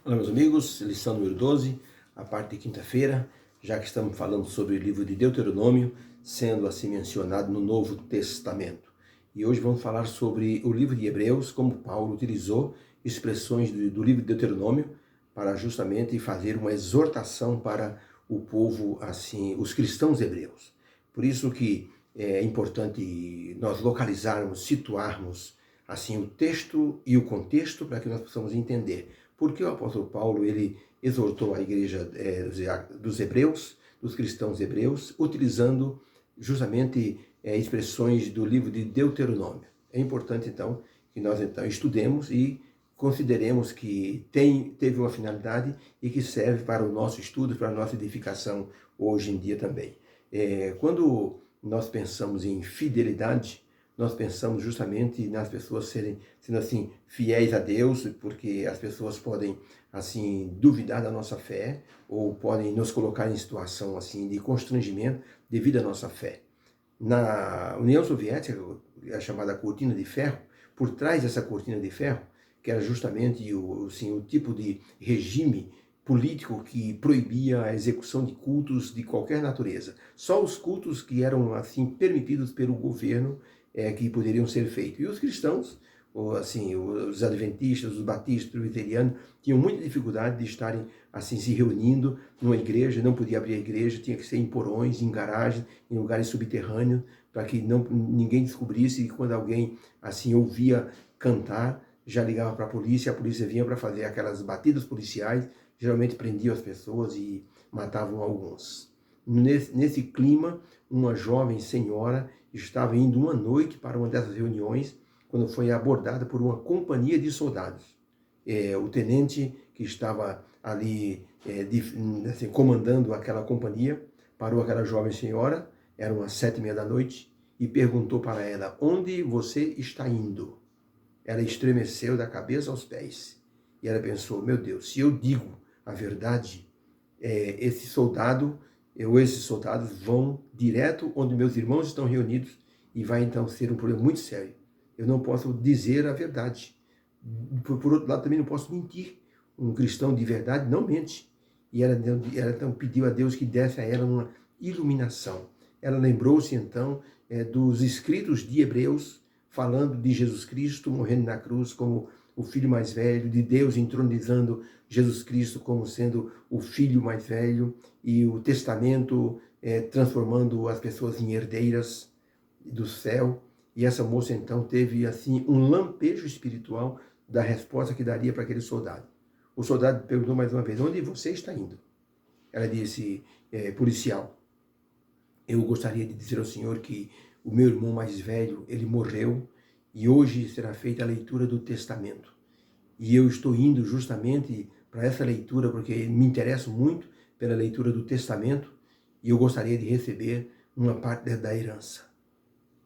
Olá, meus amigos, lição número 12, a parte de quinta-feira, já que estamos falando sobre o livro de Deuteronômio, sendo assim mencionado no Novo Testamento. E hoje vamos falar sobre o livro de Hebreus, como Paulo utilizou expressões do livro de Deuteronômio para justamente fazer uma exortação para o povo, assim, os cristãos hebreus. Por isso que é importante nós localizarmos, situarmos assim o texto e o contexto para que nós possamos entender. Porque o apóstolo Paulo ele exortou a igreja dos hebreus, dos cristãos hebreus, utilizando justamente expressões do livro de Deuteronômio. É importante então que nós então estudemos e consideremos que teve uma finalidade e que serve para o nosso estudo, para a nossa edificação hoje em dia também. Quando nós pensamos em fidelidade, nós pensamos justamente nas pessoas sendo assim fiéis a Deus, porque as pessoas podem assim duvidar da nossa fé ou podem nos colocar em situação assim de constrangimento devido à nossa fé. Na União Soviética, a chamada cortina de ferro, por trás dessa cortina de ferro, que era justamente o tipo de regime político que proibia a execução de cultos de qualquer natureza. Só os cultos que eram assim permitidos pelo governo que poderiam ser feitos. E os cristãos, ou assim, os adventistas, os batistas, os presbiterianos, tinham muita dificuldade de estarem assim se reunindo numa igreja, não podia abrir a igreja, tinha que ser em porões, em garagens, em lugares subterrâneos, para que ninguém descobrisse, e quando alguém assim ouvia cantar, já ligava para a polícia vinha para fazer aquelas batidas policiais, geralmente prendiam as pessoas e matavam alguns. Nesse clima, uma jovem senhora estava indo uma noite para uma dessas reuniões, quando foi abordada por uma companhia de soldados. O tenente que estava ali assim, comandando aquela companhia, parou aquela jovem senhora, eram umas 7h30 da noite, e perguntou para ela: onde você está indo? Ela estremeceu da cabeça aos pés. E ela pensou: meu Deus, se eu digo a verdade, esse soldado ou esses soldados vão direto onde meus irmãos estão reunidos e vai então ser um problema muito sério. Eu não posso dizer a verdade. Por outro lado, também não posso mentir. Um cristão de verdade não mente. E ela então pediu a Deus que desse a ela uma iluminação. Ela lembrou-se então dos escritos de Hebreus, falando de Jesus Cristo morrendo na cruz como o filho mais velho, de Deus entronizando Jesus Cristo como sendo o filho mais velho, e o testamento transformando as pessoas em herdeiras do céu. E essa moça então teve assim um lampejo espiritual da resposta que daria para aquele soldado. O soldado perguntou mais uma vez: onde você está indo? Ela disse: policial, eu gostaria de dizer ao senhor que o meu irmão mais velho, ele morreu, e hoje será feita a leitura do testamento. E eu estou indo justamente para essa leitura porque me interesso muito pela leitura do testamento e eu gostaria de receber uma parte da herança.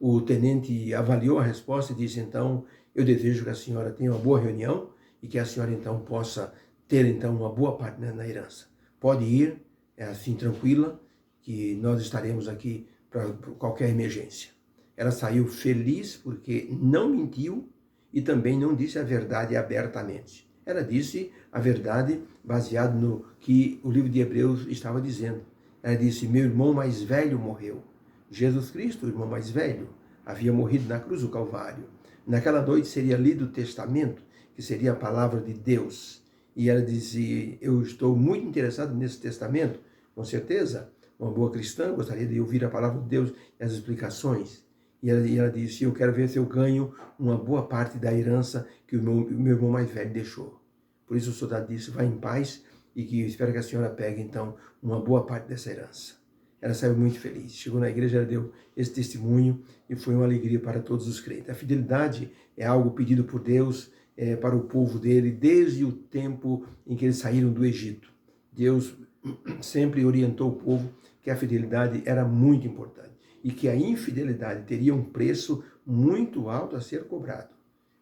O tenente avaliou a resposta e disse: então, eu desejo que a senhora tenha uma boa reunião e que a senhora então possa ter então uma boa parte na herança. Pode ir, é assim tranquila, que nós estaremos aqui para qualquer emergência. Ela saiu feliz porque não mentiu e também não disse a verdade abertamente. Ela disse a verdade baseado no que o livro de Hebreus estava dizendo. Ela disse: meu irmão mais velho morreu. Jesus Cristo, o irmão mais velho, havia morrido na cruz do Calvário. Naquela noite seria lido o testamento, que seria a palavra de Deus. E ela disse: eu estou muito interessado nesse testamento, com certeza. Uma boa cristã gostaria de ouvir a palavra de Deus e as explicações. E ela disse: eu quero ver se eu ganho uma boa parte da herança que o meu irmão mais velho deixou. Por isso o soldado disse: vá em paz e que espero que a senhora pegue então uma boa parte dessa herança. Ela saiu muito feliz. Chegou na igreja, ela deu esse testemunho e foi uma alegria para todos os crentes. A fidelidade é algo pedido por Deus para o povo dele desde o tempo em que eles saíram do Egito. Deus sempre orientou o povo que a fidelidade era muito importante e que a infidelidade teria um preço muito alto a ser cobrado.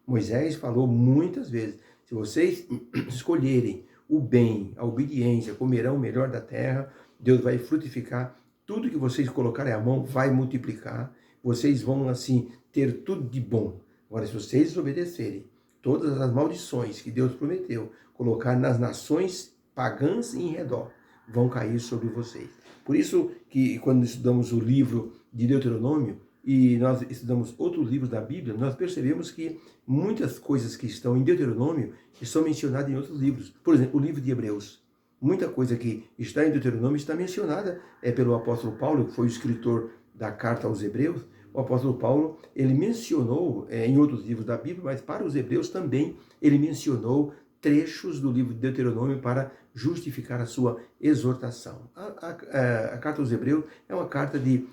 Moisés falou muitas vezes: se vocês escolherem o bem, a obediência, comerão o melhor da terra, Deus vai frutificar, tudo que vocês colocarem a mão vai multiplicar, vocês vão assim ter tudo de bom. Agora, se vocês desobedecerem, todas as maldições que Deus prometeu colocar nas nações pagãs em redor vão cair sobre vocês. Por isso que quando estudamos o livro de Deuteronômio e nós estudamos outros livros da Bíblia, nós percebemos que muitas coisas que estão em Deuteronômio estão mencionadas em outros livros. Por exemplo, o livro de Hebreus. Muita coisa que está em Deuteronômio está mencionada pelo apóstolo Paulo, que foi o escritor da carta aos Hebreus. O apóstolo Paulo, ele mencionou em outros livros da Bíblia, mas para os Hebreus também ele mencionou trechos do livro de Deuteronômio para justificar a sua exortação. A carta aos Hebreus é uma carta de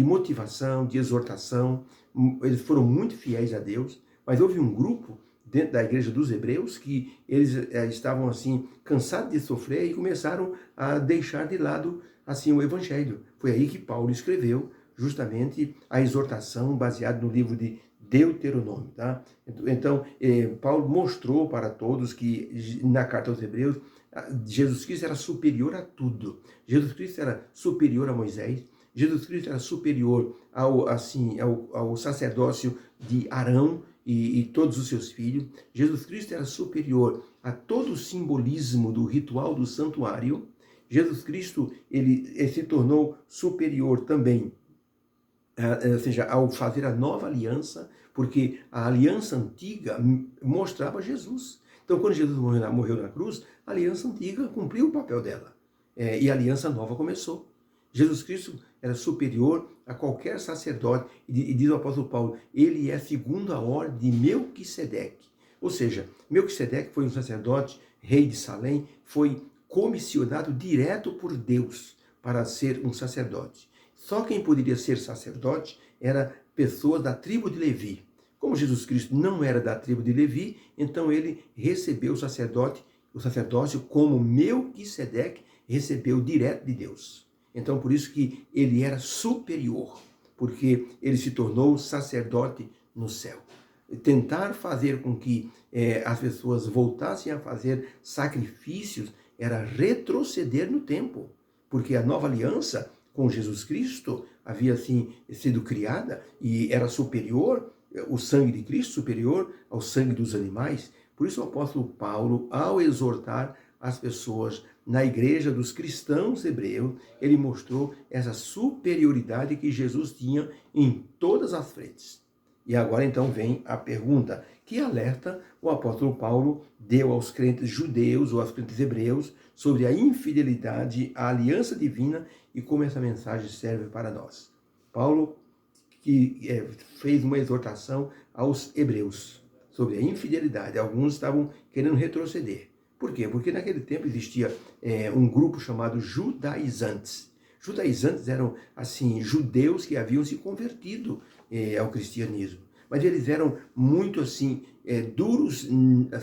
motivação, de exortação. Eles foram muito fiéis a Deus, mas houve um grupo dentro da igreja dos Hebreus que eles estavam cansados de sofrer e começaram a deixar de lado o evangelho. Foi aí que Paulo escreveu justamente a exortação baseada no livro de Deuteronômio. Tá? Então, Paulo mostrou para todos que na carta aos Hebreus, Jesus Cristo era superior a tudo. Jesus Cristo era superior a Moisés. Jesus Cristo era superior ao sacerdócio de Arão e todos os seus filhos. Jesus Cristo era superior a todo o simbolismo do ritual do santuário. Jesus Cristo ele se tornou superior também, ou seja, ao fazer a nova aliança, porque a aliança antiga mostrava Jesus. Então, quando Jesus morreu na cruz, a aliança antiga cumpriu o papel dela. E a aliança nova começou. Jesus Cristo era superior a qualquer sacerdote. E diz o apóstolo Paulo, ele é segundo a ordem de Melquisedeque. Ou seja, Melquisedeque foi um sacerdote, rei de Salém, foi comissionado direto por Deus para ser um sacerdote. Só quem poderia ser sacerdote era pessoas da tribo de Levi. Como Jesus Cristo não era da tribo de Levi, então ele recebeu o sacerdócio como Melquisedeque recebeu direto de Deus. Então por isso que ele era superior, porque ele se tornou sacerdote no céu. Tentar fazer com que as pessoas voltassem a fazer sacrifícios era retroceder no tempo, porque a nova aliança com Jesus Cristo havia sido criada e era superior, o sangue de Cristo superior ao sangue dos animais. Por isso o apóstolo Paulo, ao exortar as pessoas na igreja dos cristãos hebreus, ele mostrou essa superioridade que Jesus tinha em todas as frentes. E agora então vem a pergunta, que alerta o apóstolo Paulo deu aos crentes judeus ou aos crentes hebreus sobre a infidelidade à aliança divina e como essa mensagem serve para nós. Paulo que fez uma exortação aos hebreus sobre a infidelidade. Alguns estavam querendo retroceder. Por quê? Porque naquele tempo existia um grupo chamado judaizantes. Judaizantes eram, judeus que haviam se convertido ao cristianismo. Mas eles eram muito, duros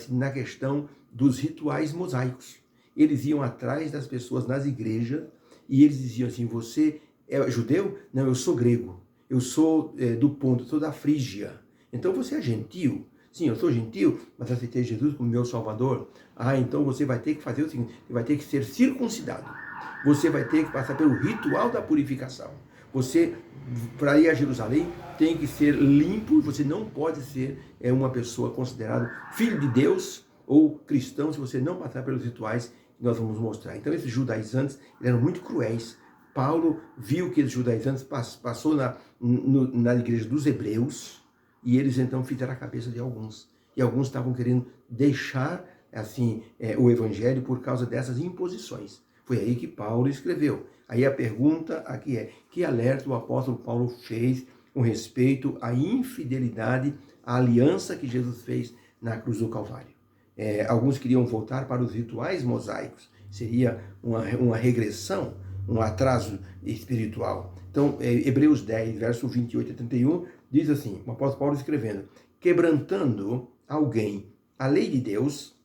na questão dos rituais mosaicos. Eles iam atrás das pessoas nas igrejas e eles diziam você é judeu? Não, eu sou grego. Eu sou do Ponto, eu sou da Frígia. Então você é gentil? Sim, eu sou gentil, mas aceitei Jesus como meu Salvador. Então você vai ter que fazer o seguinte, você vai ter que ser circuncidado. Você vai ter que passar pelo ritual da purificação. Você, para ir a Jerusalém, tem que ser limpo, você não pode ser uma pessoa considerada filho de Deus ou cristão se você não passar pelos rituais que nós vamos mostrar. Então esses judaizantes eram muito cruéis. Paulo viu que os judaizantes passou na igreja dos hebreus e eles então fizeram a cabeça de alguns. E alguns estavam querendo deixar o evangelho por causa dessas imposições. Foi aí que Paulo escreveu. Aí a pergunta aqui é, que alerta o apóstolo Paulo fez com respeito à infidelidade, à aliança que Jesus fez na cruz do Calvário? Alguns queriam voltar para os rituais mosaicos. Seria uma regressão, um atraso espiritual. Então, Hebreus 10, verso 28 a 31, diz assim, o apóstolo Paulo escrevendo, quebrantando alguém a lei de Deus,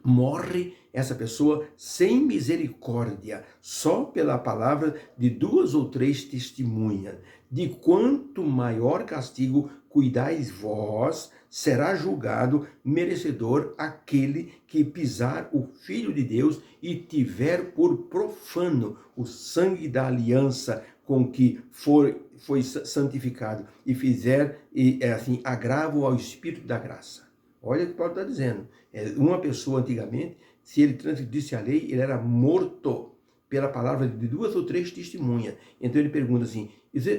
morre essa pessoa sem misericórdia, só pela palavra de 2 ou 3 testemunhas. De quanto maior castigo cuidais vós, será julgado merecedor aquele que pisar o Filho de Deus e tiver por profano o sangue da aliança com que foi santificado e fizer agravo ao Espírito da graça. Olha o que Paulo está dizendo. Uma pessoa antigamente, se ele transgredisse a lei, ele era morto pela palavra de 2 ou 3 testemunhas. Então ele pergunta assim,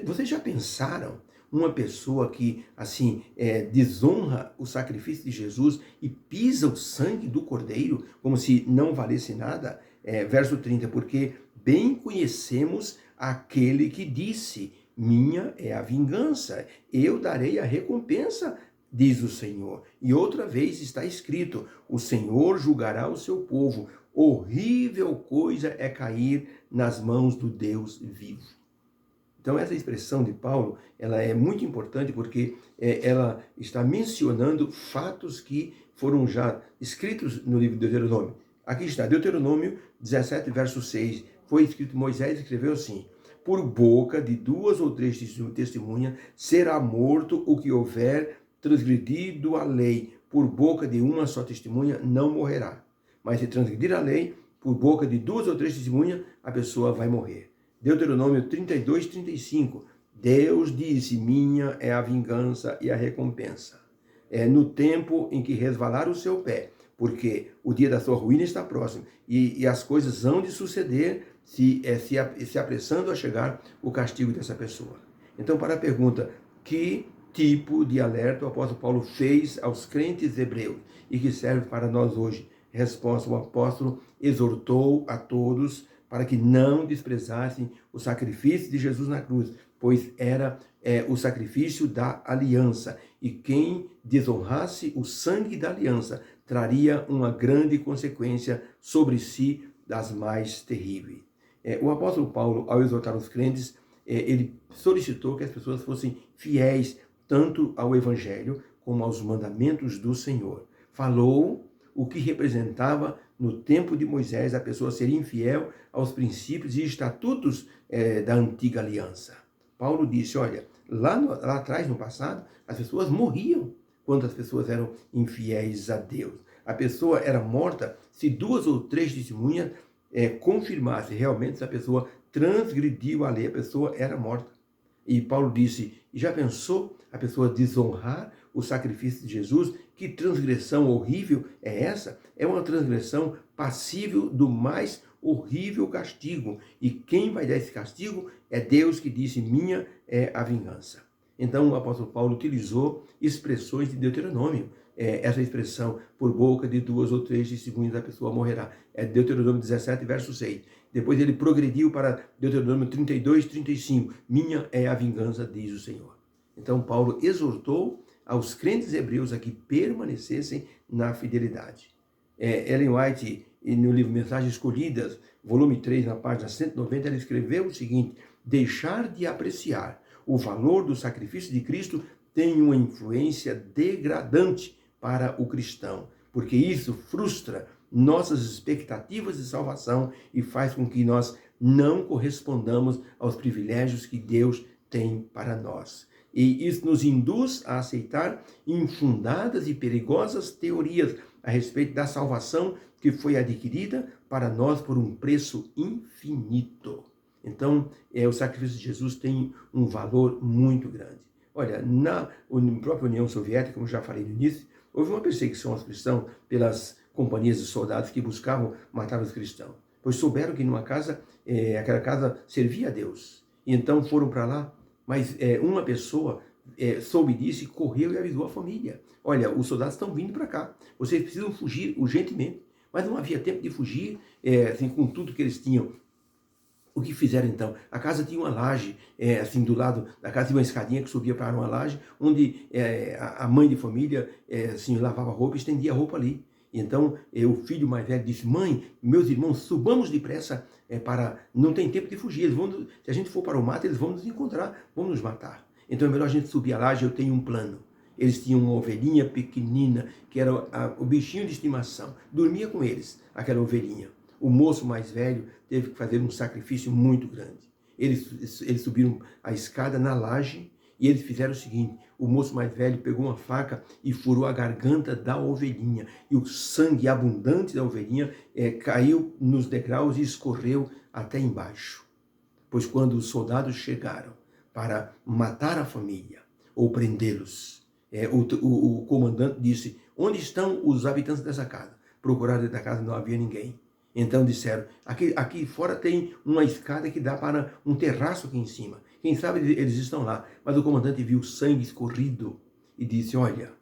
vocês já pensaram uma pessoa que assim desonra o sacrifício de Jesus e pisa o sangue do Cordeiro como se não valesse nada? Verso 30, porque bem conhecemos aquele que disse, minha é a vingança, eu darei a recompensa, diz o Senhor. E outra vez está escrito, o Senhor julgará o seu povo, horrível coisa é cair nas mãos do Deus vivo. Então essa expressão de Paulo, ela é muito importante porque ela está mencionando fatos que foram já escritos no livro de Deuteronômio. Aqui está, Deuteronômio 17, verso 6, foi escrito, Moisés escreveu assim, por boca de 2 ou 3 testemunhas será morto o que houver transgredido a lei, por boca de uma só testemunha não morrerá. Mas se transgredir a lei, por boca de 2 ou 3 testemunhas, a pessoa vai morrer. Deuteronômio 32, 35. Deus disse, minha é a vingança e a recompensa. No tempo em que resvalar o seu pé, porque o dia da sua ruína está próximo, e as coisas hão de suceder se apressando a chegar o castigo dessa pessoa. Então, para a pergunta, que tipo de alerta o apóstolo Paulo fez aos crentes hebreus e que serve para nós hoje? Resposta, o apóstolo exortou a todos para que não desprezassem o sacrifício de Jesus na cruz, pois era o sacrifício da aliança. E quem desonrasse o sangue da aliança traria uma grande consequência sobre si, das mais terríveis. O apóstolo Paulo, ao exortar os crentes, ele solicitou que as pessoas fossem fiéis tanto ao evangelho como aos mandamentos do Senhor. Falou o que representava no tempo de Moisés a pessoa ser infiel aos princípios e estatutos da antiga aliança. Paulo disse, olha, lá atrás, no passado, as pessoas morriam quando as pessoas eram infiéis a Deus. A pessoa era morta se 2 ou 3 testemunhas confirmassem realmente se a pessoa transgrediu a lei, a pessoa era morta. E Paulo disse, já pensou a pessoa desonrar o sacrifício de Jesus? Que transgressão horrível é essa? É uma transgressão passível do mais horrível castigo. E quem vai dar esse castigo é Deus, que disse, minha é a vingança. Então o apóstolo Paulo utilizou expressões de Deuteronômio. Essa expressão, por boca de 2 ou 3 testemunhas a pessoa morrerá. É Deuteronômio 17, verso 6. Depois ele progrediu para Deuteronômio 32, 35. Minha é a vingança, diz o Senhor. Então Paulo exortou aos crentes hebreus a que permanecessem na fidelidade. Ellen White, no livro Mensagens Escolhidas, volume 3, na página 190, ela escreveu o seguinte, deixar de apreciar o valor do sacrifício de Cristo tem uma influência degradante para o cristão, porque isso frustra nossas expectativas de salvação e faz com que nós não correspondamos aos privilégios que Deus tem para nós. E isso nos induz a aceitar infundadas e perigosas teorias a respeito da salvação que foi adquirida para nós por um preço infinito. Então, o sacrifício de Jesus tem um valor muito grande. Olha, na própria União Soviética, como já falei no início, houve uma perseguição aos cristãos pelas companhias de soldados que buscavam matar os cristãos, pois souberam que numa casa, aquela casa servia a Deus. E então foram para lá, mas uma pessoa soube disso e correu e avisou a família. Olha, os soldados estão vindo para cá, vocês precisam fugir urgentemente. Mas não havia tempo de fugir, assim, com tudo que eles tinham. O que fizeram então? A casa tinha uma laje, assim, do lado da casa tinha uma escadinha que subia para uma laje, onde a mãe de família assim, lavava roupa e estendia a roupa ali. Então o filho mais velho disse, mãe, meus irmãos, subamos depressa, para não tem tempo de fugir, se a gente for para o mato, eles vão nos encontrar, vão nos matar. Então é melhor a gente subir a laje, eu tenho um plano. Eles tinham uma ovelhinha pequenina, que era o bichinho de estimação, dormia com eles, aquela ovelhinha. O moço mais velho teve que fazer um sacrifício muito grande. Eles subiram a escada na laje e eles fizeram o seguinte, o moço mais velho pegou uma faca e furou a garganta da ovelhinha. E o sangue abundante da ovelhinha caiu nos degraus e escorreu até embaixo. Pois quando os soldados chegaram para matar a família ou prendê-los, o comandante disse, onde estão os habitantes dessa casa? Procuraram dentro da casa, não havia ninguém. Então disseram, aqui fora tem uma escada que dá para um terraço aqui em cima. Quem sabe eles estão lá. Mas o comandante viu sangue escorrido e disse, olha,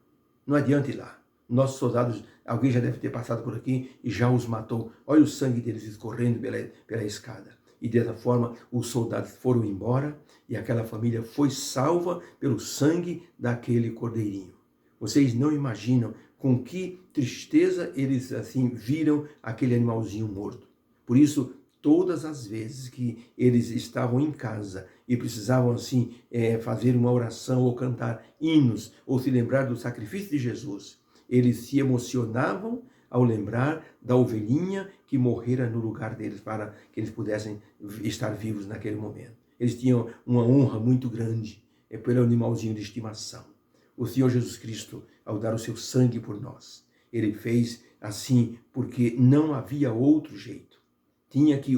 não adianta ir lá. Nossos soldados, alguém já deve ter passado por aqui e já os matou. Olha o sangue deles escorrendo pela escada. E dessa forma os soldados foram embora e aquela família foi salva pelo sangue daquele cordeirinho. Vocês não imaginam com que tristeza eles assim viram aquele animalzinho morto. Por isso, todas as vezes que eles estavam em casa e precisavam assim fazer uma oração ou cantar hinos ou se lembrar do sacrifício de Jesus, eles se emocionavam ao lembrar da ovelhinha que morrera no lugar deles para que eles pudessem estar vivos naquele momento. Eles tinham uma honra muito grande pelo animalzinho de estimação. O Senhor Jesus Cristo, ao dar o seu sangue por nós, ele fez assim porque não havia outro jeito.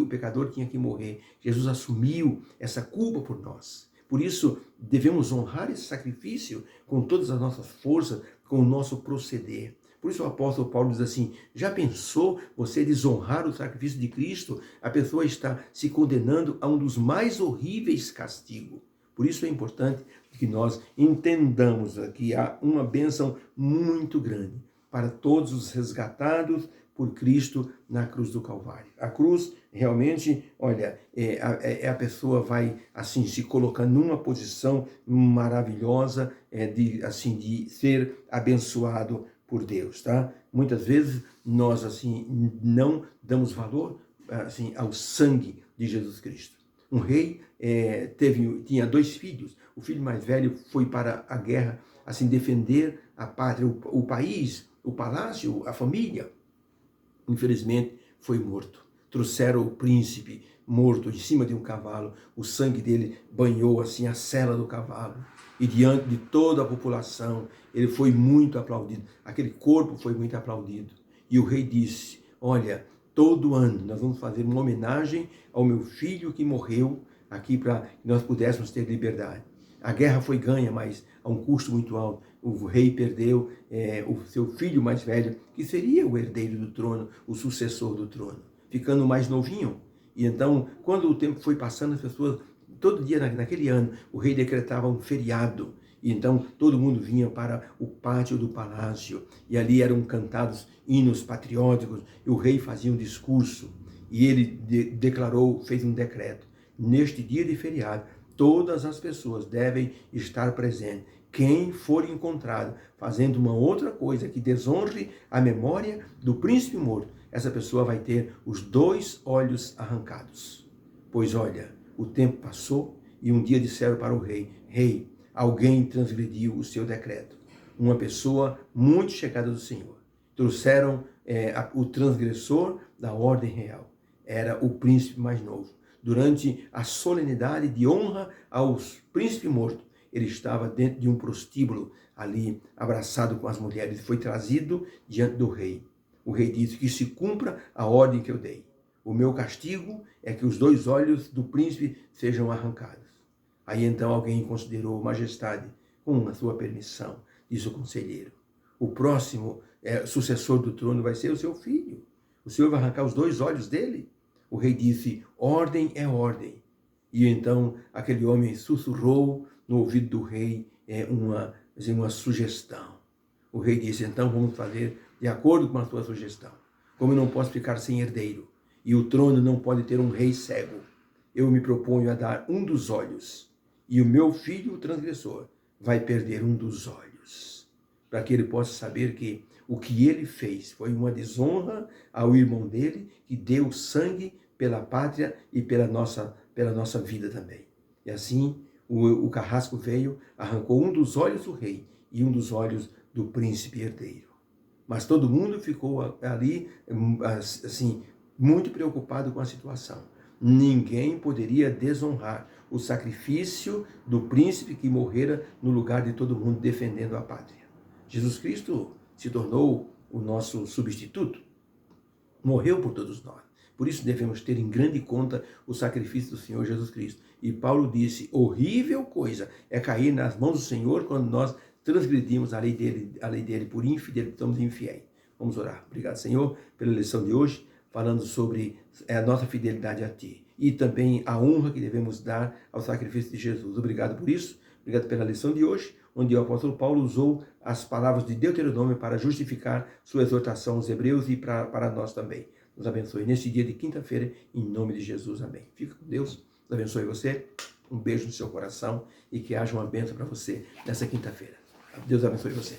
O pecador tinha que morrer. Jesus assumiu essa culpa por nós. Por isso, devemos honrar esse sacrifício com todas as nossas forças, com o nosso proceder. Por isso o apóstolo Paulo diz assim, já pensou você desonrar o sacrifício de Cristo? A pessoa está se condenando a um dos mais horríveis castigos. Por isso é importante que nós entendamos que há uma bênção muito grande para todos os resgatados por Cristo na cruz do Calvário. A cruz realmente, olha, a pessoa vai assim se colocando numa posição maravilhosa de ser abençoado por Deus, tá? Muitas vezes nós assim não damos valor assim ao sangue de Jesus Cristo. Um rei tinha 2 filhos. O filho mais velho foi para a guerra assim defender a pátria, o país, o palácio, a família. Infelizmente, foi morto. Trouxeram o príncipe morto em cima de um cavalo. O sangue dele banhou assim a sela do cavalo. E diante de toda a população, ele foi muito aplaudido. Aquele corpo foi muito aplaudido. E o rei disse, olha, todo ano nós vamos fazer uma homenagem ao meu filho que morreu aqui para que nós pudéssemos ter liberdade. A guerra foi ganha, mas a um custo muito alto. O rei perdeu o seu filho mais velho, que seria o herdeiro do trono, o sucessor do trono, ficando mais novinho. E então, quando o tempo foi passando, as pessoas, todo dia naquele ano, o rei decretava um feriado. E então todo mundo vinha para o pátio do palácio, e ali eram cantados hinos patrióticos, e o rei fazia um discurso, e ele fez um decreto. Neste dia de feriado, todas as pessoas devem estar presentes. Quem for encontrado fazendo uma outra coisa que desonre a memória do príncipe morto, essa pessoa vai ter os 2 olhos arrancados. Pois olha, o tempo passou e um dia disseram para o rei, rei, alguém transgrediu o seu decreto. Uma pessoa muito chegada do Senhor. Trouxeram o transgressor da ordem real. Era o príncipe mais novo. Durante a solenidade de honra aos príncipe morto, ele estava dentro de um prostíbulo, ali abraçado com as mulheres, e foi trazido diante do rei. O rei disse que se cumpra a ordem que eu dei. O meu castigo é que os 2 olhos do príncipe sejam arrancados. Aí então alguém considerou, majestade, com a sua permissão, disse o conselheiro, o próximo sucessor do trono vai ser o seu filho. O Senhor vai arrancar os 2 olhos dele? O rei disse, ordem é ordem. E então aquele homem sussurrou no ouvido do rei uma sugestão. O rei disse, então vamos fazer de acordo com a sua sugestão. Como eu não posso ficar sem herdeiro, e o trono não pode ter um rei cego, eu me proponho a dar um dos olhos, e o meu filho, o transgressor, vai perder um dos olhos, para que ele possa saber que o que ele fez foi uma desonra ao irmão dele, que deu sangue pela pátria e pela nossa vida também. E assim, o carrasco veio, arrancou um dos olhos do rei e um dos olhos do príncipe herdeiro. Mas todo mundo ficou ali, assim, muito preocupado com a situação. Ninguém poderia desonrar o sacrifício do príncipe que morrera no lugar de todo mundo defendendo a pátria. Jesus Cristo se tornou o nosso substituto, morreu por todos nós. Por isso devemos ter em grande conta o sacrifício do Senhor Jesus Cristo. E Paulo disse, horrível coisa é cair nas mãos do Senhor quando nós transgredimos a lei dele por infidelidade, estamos infiéis. Vamos orar. Obrigado, Senhor, pela lição de hoje, falando sobre a nossa fidelidade a Ti e também a honra que devemos dar ao sacrifício de Jesus. Obrigado por isso, obrigado pela lição de hoje, onde o apóstolo Paulo usou as palavras de Deuteronômio para justificar sua exortação aos hebreus e para nós também. Nos abençoe neste dia de quinta-feira, em nome de Jesus. Amém. Fica com Deus, Deus abençoe você, um beijo no seu coração e que haja uma bênção para você nessa quinta-feira. Deus abençoe você.